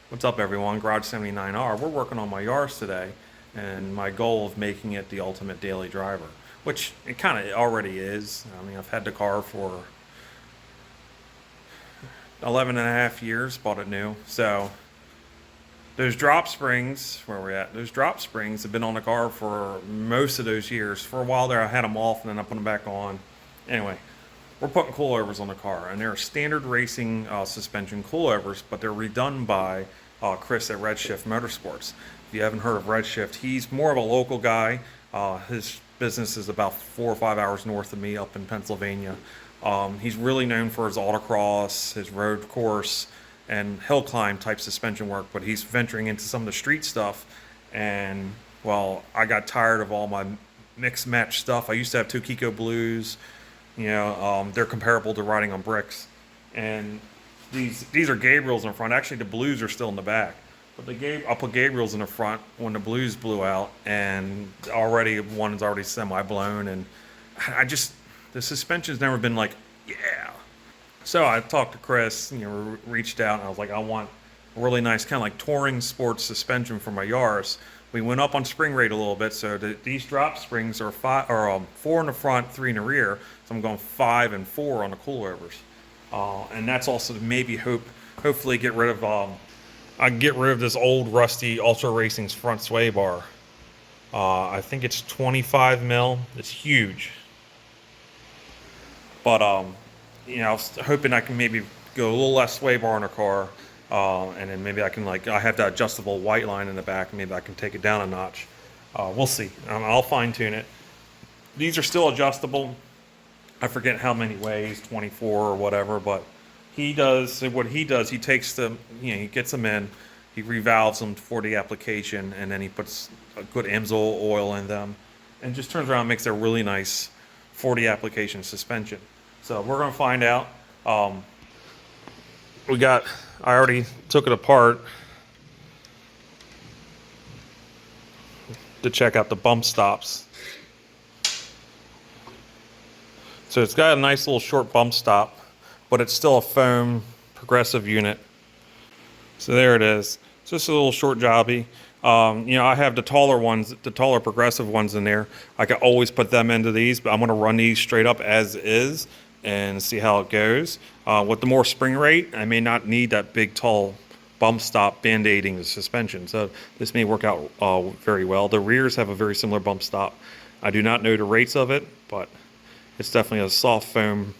What's up, everyone? Garage 79R. We're working on my Yaris today, and my goal of making it the ultimate daily driver, which it kind of already is. I mean, I've had the car for 11 and a half years, bought it new. So those drop springs, where we're at, those drop springs have been on the car for most of those years. For a while there, I had them off, and then I put them back on. Anyway, we're putting coilovers on the car, and they're standard racing suspension coilovers, but they're redone by Chris at RedShift Motorsports. If you haven't heard of RedShift, he's more of a local guy. His business is about 4 or 5 hours north of me up in Pennsylvania. He's really known for his autocross, his road course, and hill climb type suspension work, but he's venturing into some of the street stuff. And well, I got tired of all my mix match stuff. I used to have two Kiko Blues. They're comparable to riding on bricks. And these are Gabriels in front. Actually, the Blues are still in the back. But I'll put Gabriels in the front when the Blues blew out, and already one's already semi-blown. And the suspension's never been like, yeah. So I talked to Chris, reached out, and I was like, I want a really nice kind of like touring sports suspension for my Yaris. We went up on spring rate a little bit, so these drop springs are four in the front, three in the rear. So I'm going 5 and 4 on the coilovers, and that's also to maybe hopefully get rid of I can get rid of this old rusty Ultra Racing's front sway bar. I think it's 25 mil. It's huge, but I was hoping I can maybe go a little less sway bar in a car. And then maybe I can I have that adjustable white line in the back. Maybe I can take it down a notch. We'll see. I'll fine tune it. These are still adjustable. I forget how many ways, 24 or whatever, but what he does, he takes them, he gets them in, he revalves them for the application, and then he puts a good Amsoil oil in them, and just turns around and makes a really nice 40 application suspension. So we're going to find out. I already took it apart to check out the bump stops. So it's got a nice little short bump stop, but it's still a foam progressive unit. So there it is. It's just a little short jobby. I have the taller ones, the taller progressive ones in there. I could always put them into these, but I'm going to run these straight up as is and see how it goes. With the more spring rate, I may not need that big, tall bump stop band-aiding the suspension. So this may work out very well. The rears have a very similar bump stop. I do not know the rates of it, but it's definitely a soft foam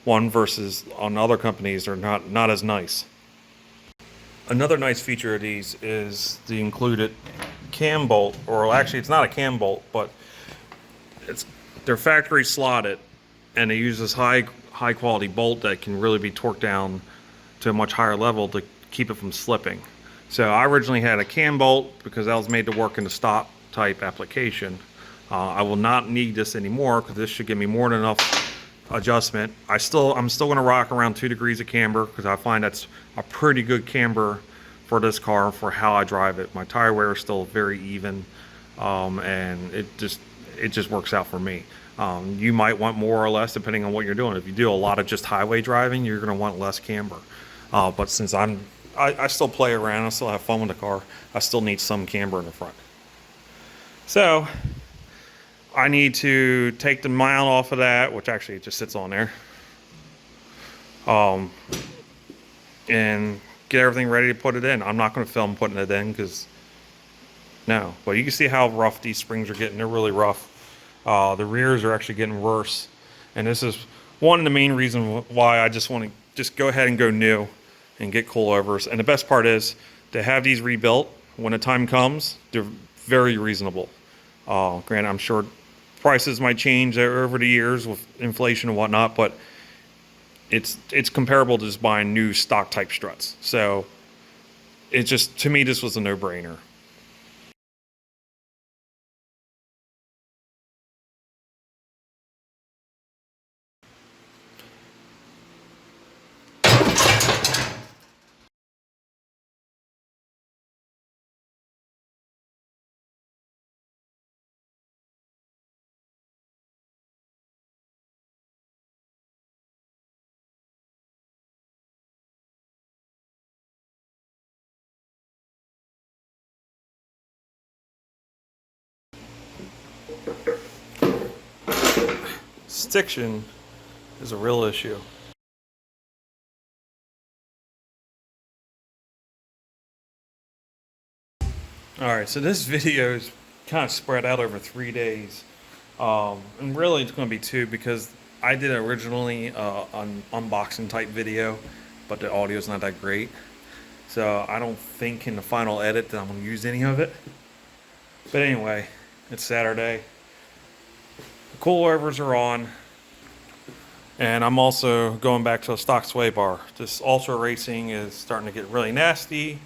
one versus on other companies are not as nice. Another nice feature of these is the included cam bolt, or actually it's not a cam bolt, but they're factory slotted, and they use this high quality bolt that can really be torqued down to a much higher level to keep it from slipping. So I originally had a cam bolt because that was made to work in the stock type application. I will not need this anymore because this should give me more than enough adjustment. I'm still going to rock around 2 degrees of camber because I find that's a pretty good camber for this car for how I drive it. My tire wear is still very even, and it just works out for me. You might want more or less depending on what you're doing. If you do a lot of just highway driving, you're going to want less camber. But since I still play around, I still have fun with the car, I still need some camber in the front. So I need to take the mount off of that, which actually it just sits on there, and get everything ready to put it in. I'm not going to film putting it in because no, but you can see how rough these springs are getting. They're really rough. The rears are actually getting worse, and this is one of the main reasons why I just want to just go ahead and go new and get coilovers. And the best part is to have these rebuilt when the time comes. They're very reasonable. Granted, I'm sure prices might change over the years with inflation and whatnot, but it's comparable to just buying new stock type struts. So to me, this was a no-brainer. stiction is a real issue. Alright, so this video is kind of spread out over 3 days. And really it's going to be 2 because I did originally an unboxing type video, but the audio is not that great. So I don't think in the final edit that I'm going to use any of it. But anyway, it's Saturday. The coilovers are on. And I'm also going back to a stock sway bar. This ultra racing is starting to get really nasty.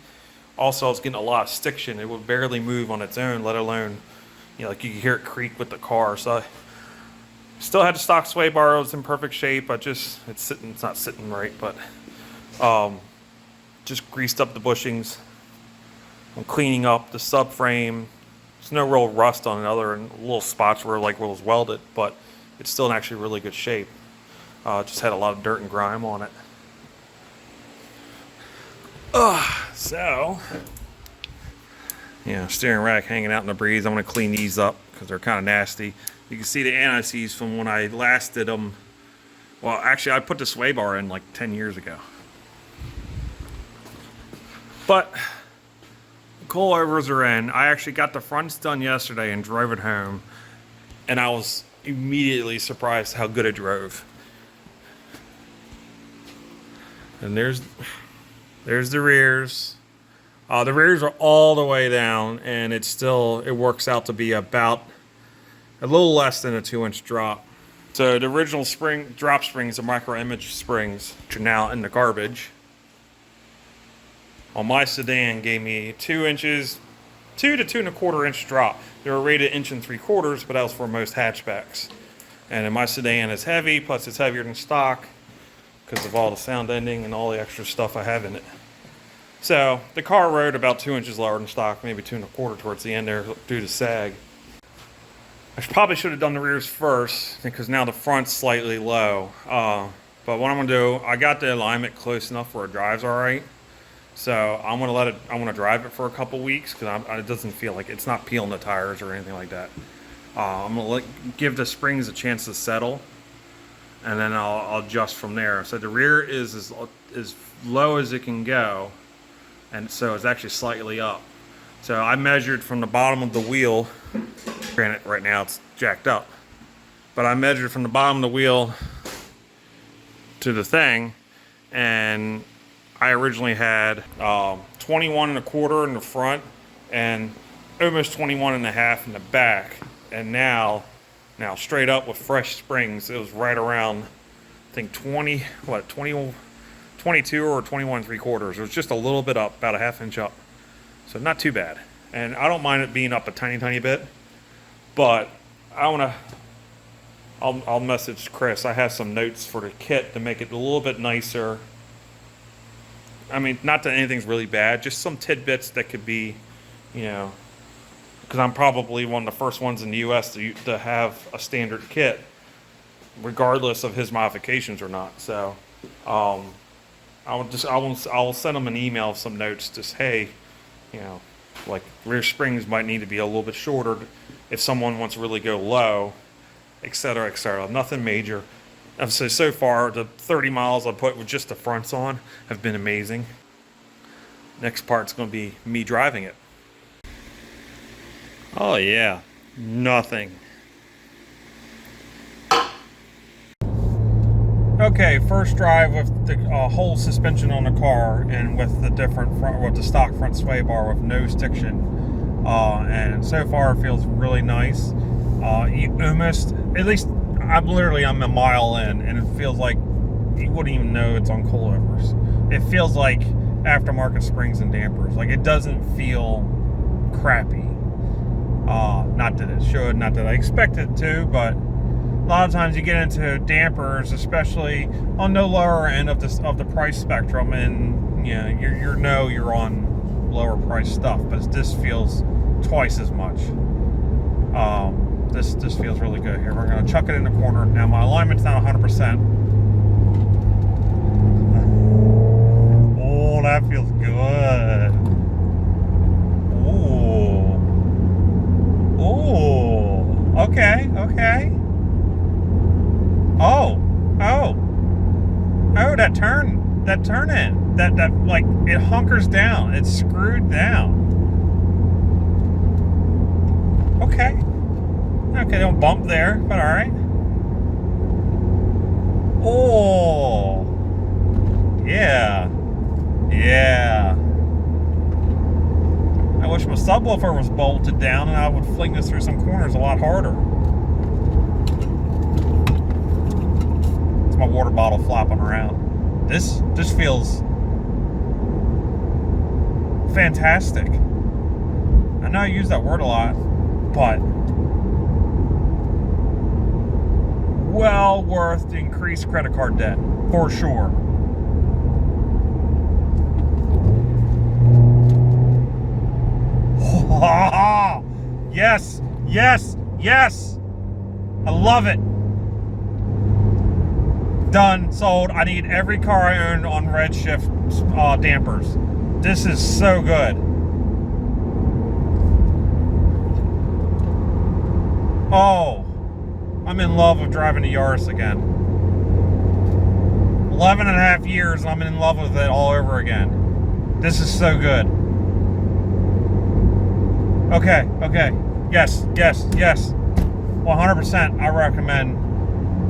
Also, it's getting a lot of stiction. It would barely move on its own, let alone, like you can hear it creak with the car. So I still had the stock sway bar. It was in perfect shape. It's not sitting right, but just greased up the bushings. I'm cleaning up the subframe. There's no real rust on it other than little spots where it was welded, but it's still in actually really good shape. Just had a lot of dirt and grime on it. So, steering rack hanging out in the breeze. I'm going to clean these up because they're kind of nasty. You can see the anti-seize from when I last did them. Well, actually, I put the sway bar in like 10 years ago. But the coilovers are in. I actually got the fronts done yesterday and drove it home. And I was immediately surprised how good it drove. And there's the rears. The rears are all the way down, and it works out to be about a little less than a 2-inch drop. So the original drop springs, the micro image springs, which are now in the garbage, on my sedan gave me 2 inches, 2 to 2.25 inch drop. They were rated 1 3/4, but that was for most hatchbacks. And in my sedan, it's heavy, plus it's heavier than stock because of all the sound ending and all the extra stuff I have in it. So the car rode about 2 inches lower than stock, maybe 2.25 towards the end there due to sag. I probably should have done the rears first because now the front's slightly low. But what I'm gonna do, I got the alignment close enough where it drives all right. So I'm gonna drive it for a couple weeks because it doesn't feel like it's not peeling the tires or anything like that. I'm gonna give the springs a chance to settle, and then I'll adjust from there. So the rear is as low as it can go, and so it's actually slightly up. So I measured from the bottom of the wheel. Granted, right now it's jacked up, but I measured from the bottom of the wheel to the thing, and I originally had 21.25 in the front and almost 21.5 in the back, and now straight up with fresh springs, it was right around, I think 22 or 21 3/4. It was just a little bit up, about a 1/2 inch up, so not too bad. And I don't mind it being up a tiny bit, but I'll message Chris. I have some notes for the kit to make it a little bit nicer. I mean, not that anything's really bad, just some tidbits that could be, because I'm probably one of the first ones in the U.S. to have a standard kit, regardless of his modifications or not. So, I'll send him an email of some notes. Just hey, like rear springs might need to be a little bit shorter if someone wants to really go low, etc., etc. Nothing major. So far, the 30 miles I put with just the fronts on have been amazing. Next part's going to be me driving it. Oh yeah, nothing. Okay, first drive with the whole suspension on the car and with the stock front sway bar with no stiction, and so far it feels really nice. You almost, at least I'm a mile in, and it feels like you wouldn't even know it's on coilovers. It feels like aftermarket springs and dampers. Like, it doesn't feel crappy. Not that it should, not that I expect it to, but a lot of times you get into dampers, especially on the lower end of the price spectrum, and you're on lower price stuff, but this feels twice as much. This feels really good. Here, we're going to chuck it in the corner. Now, my alignment's not 100%. Oh, that feels good. Ooh. Ooh. Okay. that turn in. That like it hunkers down. It's screwed down. Okay. Okay, don't bump there, but all right. Oh. Yeah. Yeah. I wish my subwoofer was bolted down and I would fling this through some corners a lot harder. It's my water bottle flopping around. This feels fantastic. I know I use that word a lot, but well worth the increased credit card debt, for sure. Yes, yes, yes. I love it. Done, sold. I need every car I own on RedShift dampers. This is so good. Oh, I'm in love with driving the Yaris again. 11 and a half years and I'm in love with it all over again. This is so good. Okay, okay. Yes, yes, yes. 100% I recommend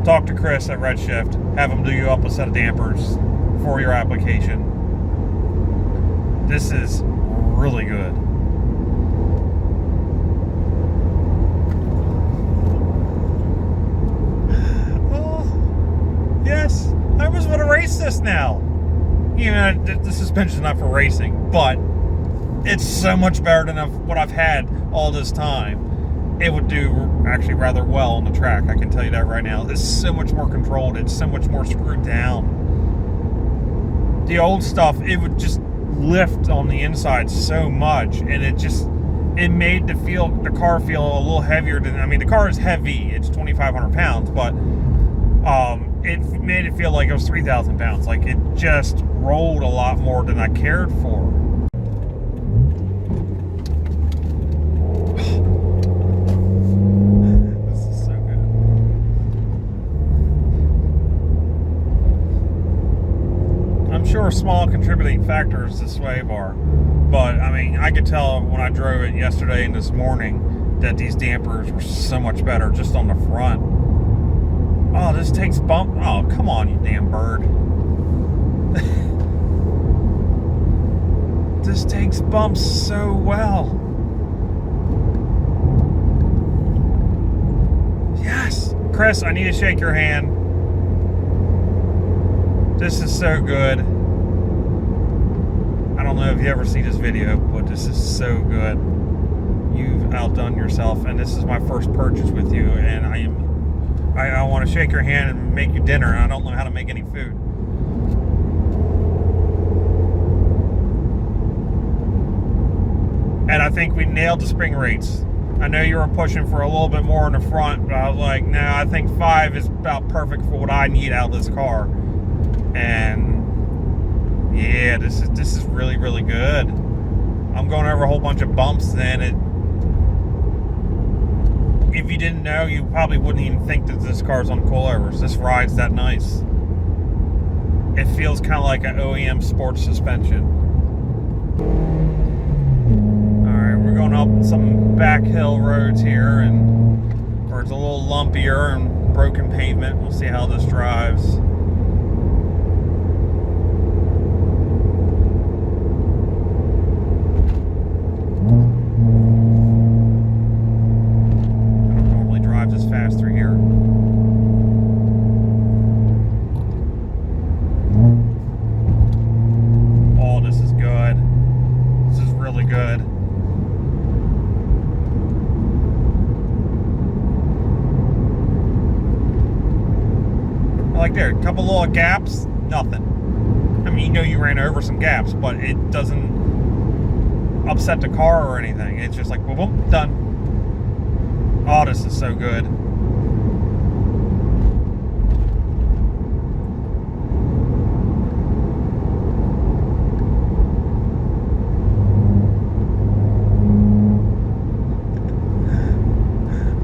talk to Chris at RedShift. Have him do you up a set of dampers for your application. This is really good. Oh, yes. I almost want to race this now. You know, the suspension's not for racing, but it's so much better than what I've had all this time. It would do actually rather well on the track, I can tell you that right now. It's so much more controlled. It's so much more screwed down. The old stuff, it would just lift on the inside so much, and it made the car feel a little heavier than, I mean, the car is heavy. It's 2,500 pounds, but it made it feel like it was 3,000 pounds. Like it just rolled a lot more than I cared for. Sure, small contributing factors to sway bar, but I mean, I could tell when I drove it yesterday and this morning that these dampers were so much better just on the front. Oh, this takes bump. Oh, come on, you damn bird. This takes bumps so well. Yes, Chris, I need to shake your hand. This is so good. I don't know if you ever see this video, but this is so good. You've outdone yourself, and this is my first purchase with you, and I want to shake your hand and make you dinner, and I don't know how to make any food. And I think we nailed the spring rates. I know you were pushing for a little bit more in the front, but I was like, nah, I think 5 is about perfect for what I need out of this car. And yeah, this is really, really good. I'm going over a whole bunch of bumps, and if you didn't know, you probably wouldn't even think that this car's on coilovers. This rides that nice. It feels kind of like an OEM sports suspension. Alright, we're going up some back hill roads here, and where it's a little lumpier and broken pavement. We'll see how this drives. Fast through here. Oh, this is good. This is really good. I like there, a couple little gaps, nothing. I mean, you know you ran over some gaps, but it doesn't upset the car or anything. It's just like, boom, boom, done. Oh, this is so good.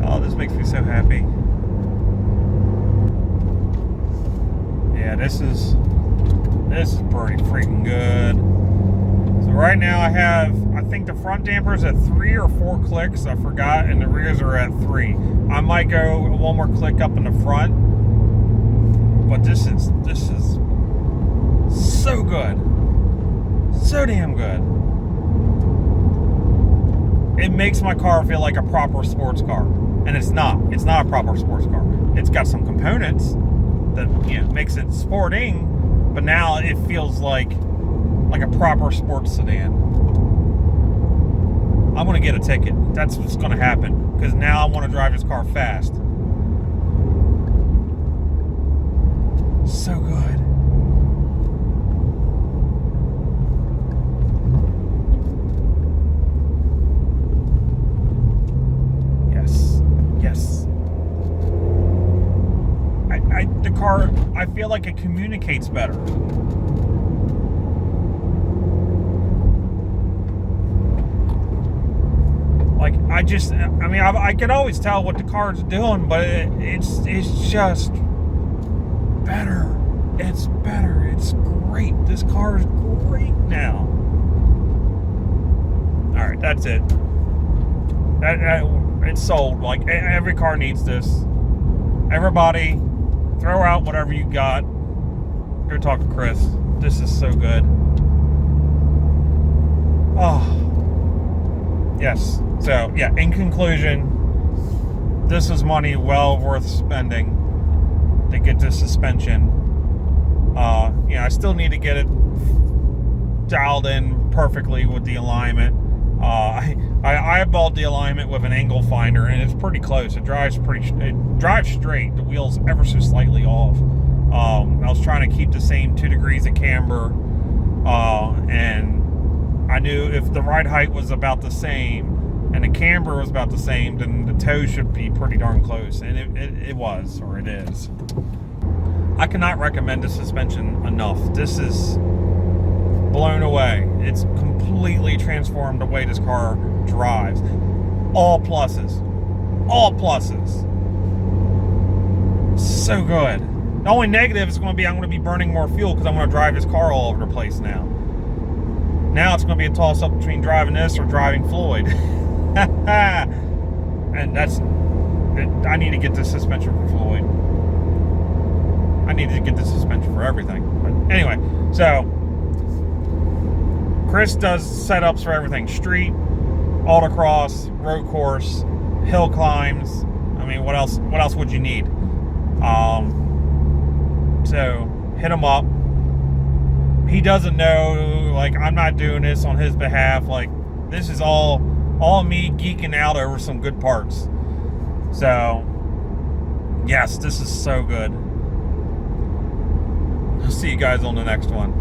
Oh, this makes me so happy. Yeah, this is right now I have, I think the front damper's at 3 or 4 clicks, I forgot, and the rears are at 3. I might go one more click up in the front, but this is so good. So damn good. It makes my car feel like a proper sports car. And it's not. It's not a proper sports car. It's got some components that, you know, makes it sporting, but now it feels like a proper sports sedan. I'm going to get a ticket. That's what's going to happen. Because now I want to drive this car fast. So good. Yes. The car, I feel like it communicates better. Like, I could always tell what the car's doing, but it's just better. It's better. It's great. This car is great now. All right, that's it. It's sold. Like, every car needs this. Everybody, throw out whatever you got. Go talk to Chris. This is so good. Oh, yes. So, yeah, in conclusion, this is money well worth spending to get this suspension. Yeah, I still need to get it dialed in perfectly with the alignment. I eyeballed the alignment with an angle finder, and it's pretty close. It drives straight. The wheel's ever so slightly off. I was trying to keep the same 2 degrees of camber, and I knew if the ride height was about the same and the camber was about the same, then the toe should be pretty darn close, and it was, or it is. I cannot recommend the suspension enough. This is blown away. It's completely transformed the way this car drives. All pluses. All pluses. So good. The only negative is going to be I'm going to be burning more fuel because I'm going to drive this car all over the place now. Now it's going to be a toss-up between driving this or driving Floyd. And I need to get this suspension for Floyd. I need to get this suspension for everything. But anyway, so Chris does setups for everything: street, autocross, road course, hill climbs. I mean, what else would you need? So hit him up. He doesn't know, like, I'm not doing this on his behalf. Like, this is all me geeking out over some good parts. So yes, this is so good. I'll see you guys on the next one.